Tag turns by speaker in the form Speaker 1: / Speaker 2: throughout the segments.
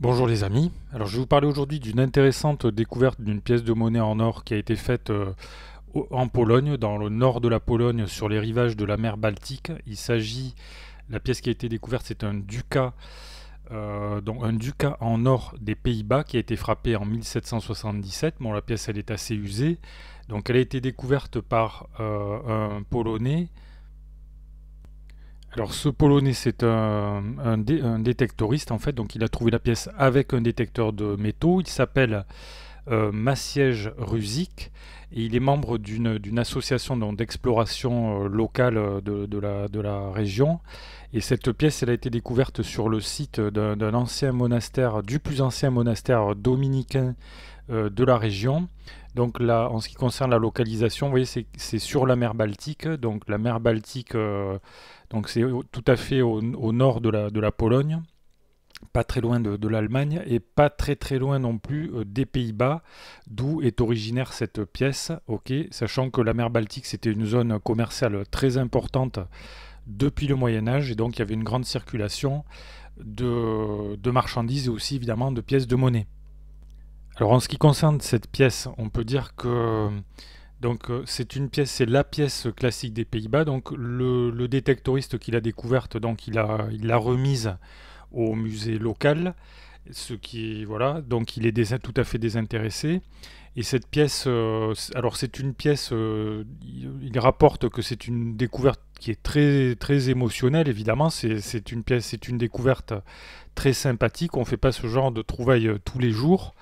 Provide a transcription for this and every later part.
Speaker 1: Bonjour les amis, alors je vais vous parler aujourd'hui d'une intéressante découverte d'une pièce de monnaie en or qui a été faite en Pologne, dans le nord de la Pologne, sur les rivages de la mer Baltique. La pièce qui a été découverte, c'est un ducat, donc un ducat en or des Pays-Bas qui a été frappé en 1777. Bon, la pièce elle est assez usée, donc elle a été découverte par un Polonais. Alors ce Polonais c'est un détectoriste en fait, donc il a trouvé la pièce avec un détecteur de métaux. Il s'appelle Maciej Ruzik et il est membre d'une association d'exploration locale de la région. Et cette pièce elle a été découverte sur le site d'un ancien monastère, du plus ancien monastère dominicain de la région. Donc là, en ce qui concerne la localisation, vous voyez, c'est sur la mer Baltique. Donc la mer Baltique, donc c'est tout à fait au nord de la Pologne, pas très loin de l'Allemagne et pas très très loin non plus des Pays-Bas, d'où est originaire cette pièce. Ok, sachant que la mer Baltique c'était une zone commerciale très importante depuis le Moyen Âge et donc il y avait une grande circulation de marchandises et aussi évidemment de pièces de monnaie. Alors en ce qui concerne cette pièce, on peut dire que c'est une pièce, c'est la pièce classique des Pays-Bas. Donc le détectoriste qui l'a découverte, donc il l'a remise au musée local, ce qui voilà, donc il est tout à fait désintéressé. Et cette pièce, alors c'est une pièce, il rapporte que c'est une découverte qui est très très émotionnelle. Évidemment, c'est une pièce, c'est une découverte très sympathique. On ne fait pas ce genre de trouvailles tous les jours.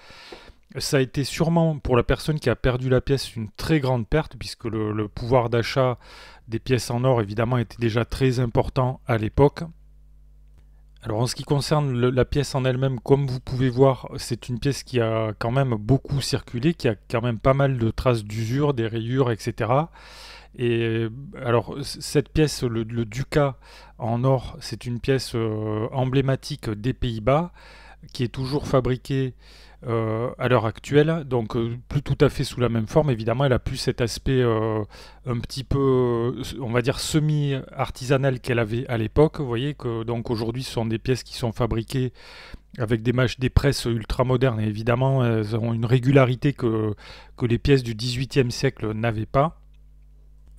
Speaker 1: Ça a été sûrement pour la personne qui a perdu la pièce une très grande perte, puisque le pouvoir d'achat des pièces en or évidemment était déjà très important à l'époque. Alors en ce qui concerne la pièce en elle-même, comme vous pouvez voir, c'est une pièce qui a quand même beaucoup circulé, qui a quand même pas mal de traces d'usure, des rayures, etc. Et alors cette pièce, le Ducat en or, c'est une pièce emblématique des Pays-Bas, qui est toujours fabriquée à l'heure actuelle, donc plus tout à fait sous la même forme. Évidemment, elle a plus cet aspect un petit peu, on va dire, semi-artisanal qu'elle avait à l'époque. Vous voyez que donc aujourd'hui, ce sont des pièces qui sont fabriquées avec des presses ultra modernes, et évidemment, elles ont une régularité que les pièces du XVIIIe siècle n'avaient pas.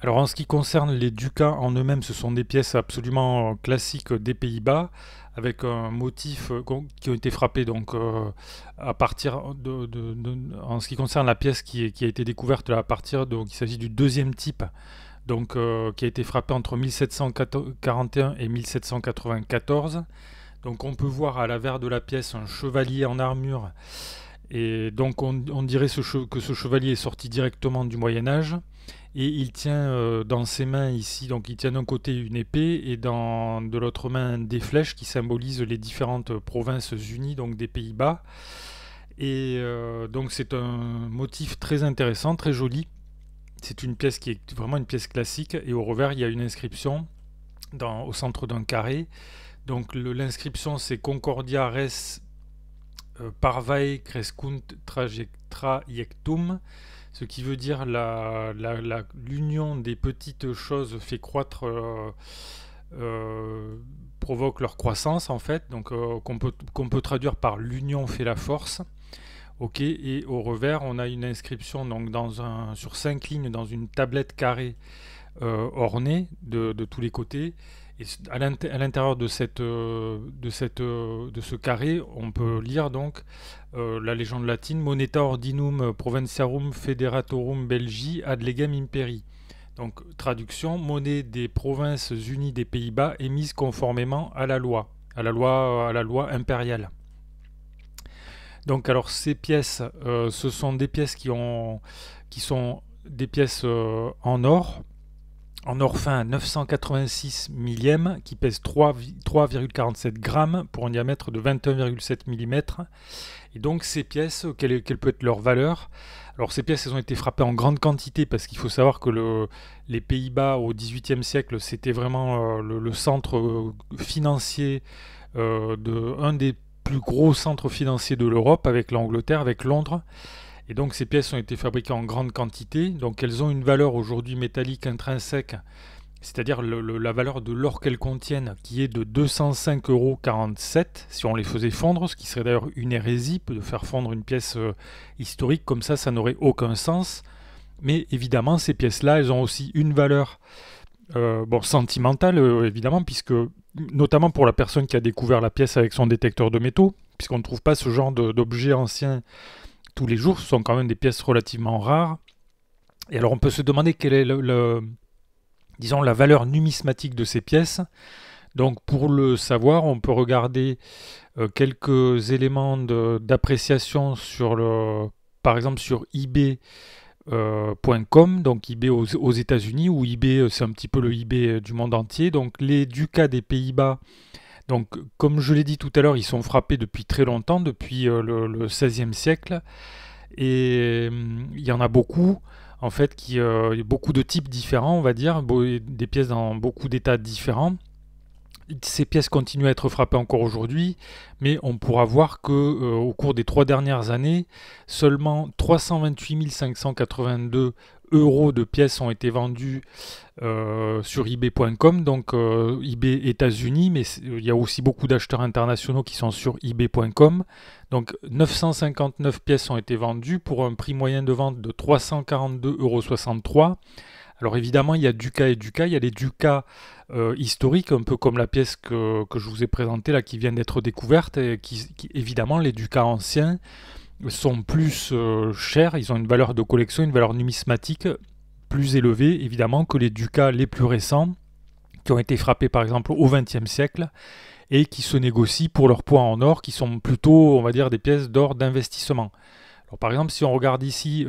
Speaker 1: Alors en ce qui concerne les ducats en eux-mêmes, ce sont des pièces absolument classiques des Pays-Bas, avec un motif qui ont été frappés donc à partir en ce qui concerne la pièce qui a été découverte à partir donc il s'agit du deuxième type, donc qui a été frappé entre 1741 et 1794. Donc on peut voir à l'avers de la pièce un chevalier en armure, et donc on dirait que ce chevalier est sorti directement du Moyen Âge. Et il tient dans ses mains ici, donc il tient d'un côté une épée et de l'autre main des flèches qui symbolisent les différentes provinces unies donc des Pays-Bas. Et donc c'est un motif très intéressant, très joli. C'est une pièce qui est vraiment une pièce classique, et au revers il y a une inscription au centre d'un carré. Donc l'inscription c'est Concordia res parvae crescunt trajectum, ce qui veut dire l'union des petites choses fait croître, provoque leur croissance en fait, donc qu'on peut traduire par l'union fait la force. Ok, et au revers on a une inscription donc sur 5 lignes dans une tablette carrée ornée de tous les côtés. Et à l'intérieur de ce carré, on peut lire donc la légende latine Moneta ordinum provinciarum federatorum Belgii ad legem imperi. Donc traduction, monnaie des provinces unies des Pays-Bas émise conformément à la loi, à la loi impériale. Donc alors ces pièces, ce sont des pièces qui sont des pièces en or fin 986 millième, qui pèse 3,47 grammes pour un diamètre de 21,7 mm. Et donc ces pièces, quelle peut être leur valeur? Alors ces pièces, elles ont été frappées en grande quantité, parce qu'il faut savoir que les Pays-Bas au XVIIIe siècle, c'était vraiment le centre financier, un des plus gros centres financiers de l'Europe, avec l'Angleterre, avec Londres. Et donc ces pièces ont été fabriquées en grande quantité, donc elles ont une valeur aujourd'hui métallique intrinsèque c'est-à-dire la valeur de l'or qu'elles contiennent, qui est de 205,47 € si on les faisait fondre, ce qui serait d'ailleurs une hérésie de faire fondre une pièce historique comme ça n'aurait aucun sens. Mais évidemment, ces pièces-là, elles ont aussi une valeur sentimentale, évidemment, puisque notamment pour la personne qui a découvert la pièce avec son détecteur de métaux, puisqu'on ne trouve pas ce genre d'objets anciens tous les jours, ce sont quand même des pièces relativement rares. Et alors on peut se demander quelle est disons, la valeur numismatique de ces pièces. Donc pour le savoir, on peut regarder quelques éléments d'appréciation par exemple sur eBay.com, donc eBay aux États-Unis, ou eBay c'est un petit peu le eBay du monde entier. Donc les ducats des Pays-Bas, donc comme je l'ai dit tout à l'heure, ils sont frappés depuis très longtemps, depuis le XVIe siècle, et il y en a beaucoup. En fait, il y a beaucoup de types différents, on va dire, des pièces dans beaucoup d'états différents. Ces pièces continuent à être frappées encore aujourd'hui, mais on pourra voir que au cours des 3 dernières années, seulement 328 582 € de pièces ont été vendues sur eBay.com, donc eBay États-Unis, mais il y a aussi beaucoup d'acheteurs internationaux qui sont sur eBay.com. Donc 959 pièces ont été vendues pour un prix moyen de vente de 342,63 €. Alors évidemment, il y a du cas et du cas. Il y a les ducats historiques, un peu comme la pièce que je vous ai présentée là, qui vient d'être découverte. Et évidemment, les ducats anciens sont plus chers. Ils ont une valeur de collection, une valeur numismatique plus élevée, évidemment, que les ducats les plus récents, qui ont été frappés par exemple au XXe siècle et qui se négocient pour leur poids en or, qui sont plutôt, on va dire, des pièces d'or d'investissement. Alors, par exemple, si on regarde ici,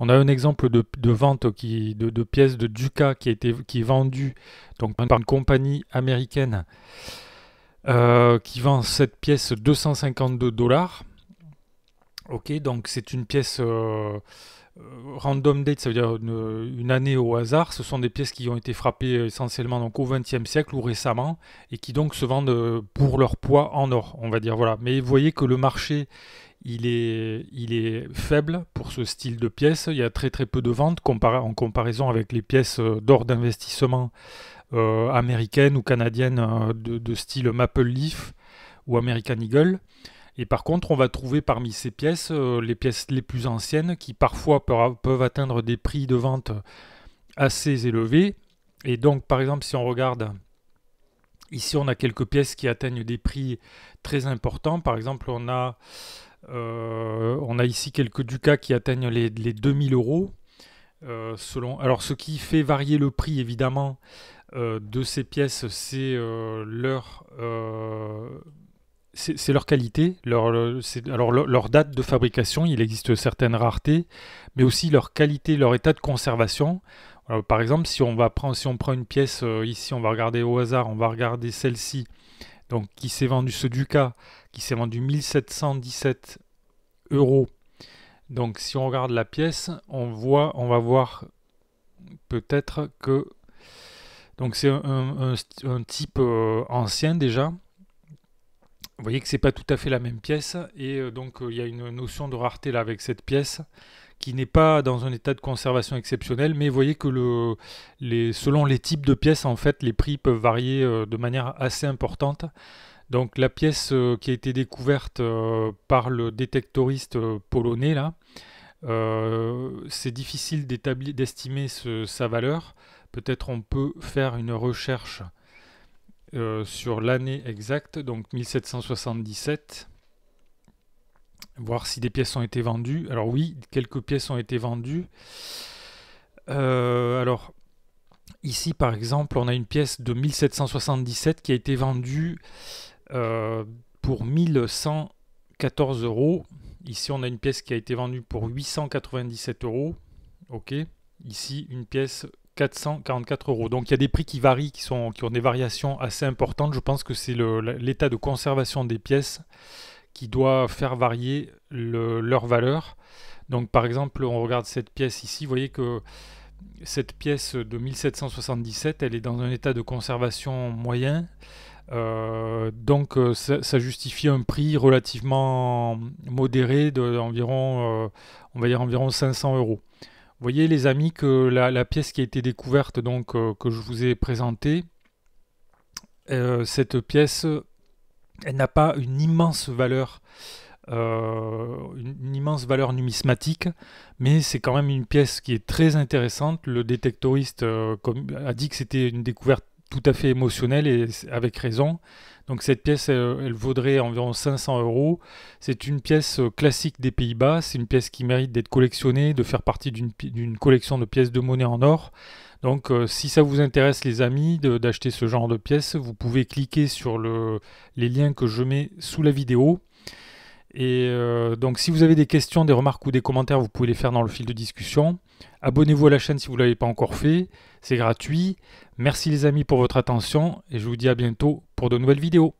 Speaker 1: on a un exemple de vente de pièces de ducat qui est vendu donc, par une compagnie américaine qui vend cette pièce 252 $. Ok, donc c'est une pièce random date, ça veut dire une année au hasard. Ce sont des pièces qui ont été frappées essentiellement donc, au XXe siècle ou récemment et qui donc se vendent pour leur poids en or, on va dire. Voilà. Mais vous voyez que le marché il est faible pour ce style de pièces. Il y a très très peu de ventes en comparaison avec les pièces d'or d'investissement américaines ou canadiennes de style Maple Leaf ou American Eagle. Et par contre, on va trouver parmi ces pièces les pièces les plus anciennes qui parfois peuvent atteindre des prix de vente assez élevés. Et donc, par exemple, si on regarde, ici on a quelques pièces qui atteignent des prix très importants. Par exemple, on a ici quelques ducats qui atteignent les 2000 €. Alors, ce qui fait varier le prix, évidemment, de ces pièces, c'est leur qualité, leur date de fabrication. Il existe certaines raretés, mais aussi leur qualité, leur état de conservation. Alors, par exemple, si on prend une pièce, ici on va regarder au hasard, on va regarder celle-ci, donc qui s'est vendue, ce ducat, qui s'est vendu 1717 €. Donc si on regarde la pièce, on va voir peut-être que donc c'est un type ancien déjà. Vous voyez que c'est pas tout à fait la même pièce et donc il y a une notion de rareté là avec cette pièce qui n'est pas dans un état de conservation exceptionnel, mais vous voyez que selon les types de pièces, en fait, les prix peuvent varier de manière assez importante. Donc la pièce qui a été découverte par le détectoriste polonais, là, c'est difficile d'estimer sa valeur. Peut-être on peut faire une recherche sur l'année exacte, donc 1777. Voir si des pièces ont été vendues. Alors oui, quelques pièces ont été vendues. Alors, ici par exemple, on a une pièce de 1777 qui a été vendue pour 1114 €. Ici, on a une pièce qui a été vendue pour 897 €. Ok. Ici, une pièce 444 €. Donc il y a des prix qui varient, qui ont des variations assez importantes. Je pense que c'est l'état de conservation des pièces qui doit faire varier leur valeur. Donc par exemple, on regarde cette pièce ici, vous voyez que cette pièce de 1777, elle est dans un état de conservation moyen. Donc ça justifie un prix relativement modéré d'environ, on va dire environ 500 €. Vous voyez les amis que la pièce qui a été découverte, donc que je vous ai présentée, cette pièce, elle n'a pas une immense valeur, une immense valeur numismatique, mais c'est quand même une pièce qui est très intéressante. Le détectoriste a dit que c'était une découverte tout à fait émotionnelle et avec raison. Donc cette pièce, elle vaudrait environ 500 euros. C'est une pièce classique des Pays-Bas. C'est une pièce qui mérite d'être collectionnée, de faire partie d'une collection de pièces de monnaie en or. Donc si ça vous intéresse les amis d'acheter ce genre de pièces, vous pouvez cliquer sur les liens que je mets sous la vidéo. Et donc si vous avez des questions, des remarques ou des commentaires, vous pouvez les faire dans le fil de discussion. Abonnez-vous à la chaîne si vous ne l'avez pas encore fait, c'est gratuit. Merci les amis pour votre attention et je vous dis à bientôt pour de nouvelles vidéos.